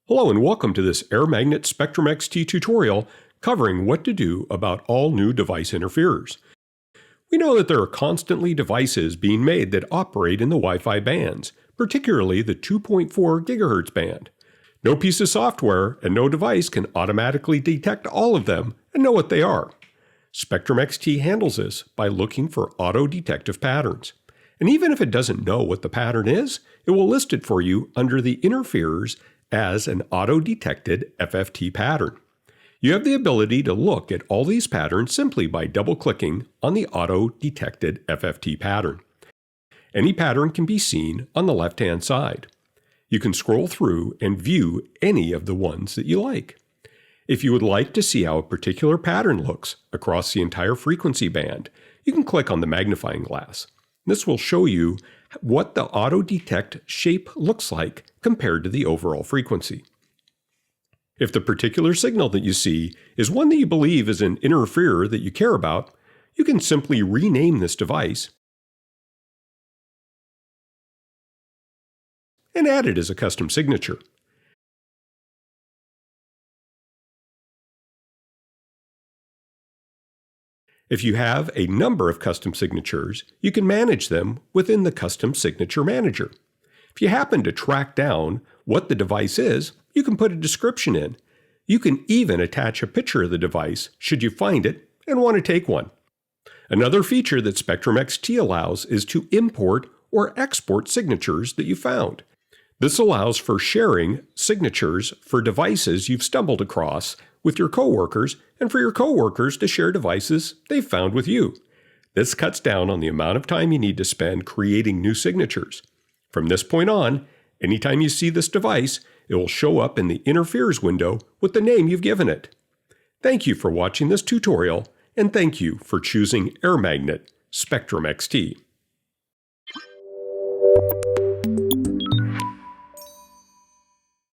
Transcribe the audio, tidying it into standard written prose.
Hello and welcome to this Air Magnet Spectrum XT tutorial covering what to do about all new device interferers. We know that there are constantly devices being made that operate in the Wi-Fi bands, particularly the 2.4 GHz band. No piece of software and no device can automatically detect all of them and know what they are. Spectrum XT handles this by looking for auto-detective patterns. And even if it doesn't know what the pattern is, it will list it for you under the interferers as an auto-detected FFT pattern. You have the ability to look at all these patterns simply by double-clicking on the auto-detected FFT pattern. Any pattern can be seen on the left-hand side. You can scroll through and view any of the ones that you like. If you would like to see how a particular pattern looks across the entire frequency band, you can click on the magnifying glass. This will show you what the auto-detect shape looks like compared to the overall frequency. If the particular signal that you see is one that you believe is an interferer that you care about, you can simply rename this device and add it as a custom signature. If you have a number of custom signatures, you can manage them within the Custom Signature Manager. If you happen to track down what the device is, you can put a description in. You can even attach a picture of the device should you find it and want to take one. Another feature that Spectrum XT allows is to import or export signatures that you found. This allows for sharing signatures for devices you've stumbled across with your coworkers and for your coworkers to share devices they've found with you. This cuts down on the amount of time you need to spend creating new signatures. From this point on, anytime you see this device, it will show up in the interferers window with the name you've given it. Thank you for watching this tutorial, and thank you for choosing Air Magnet Spectrum XT.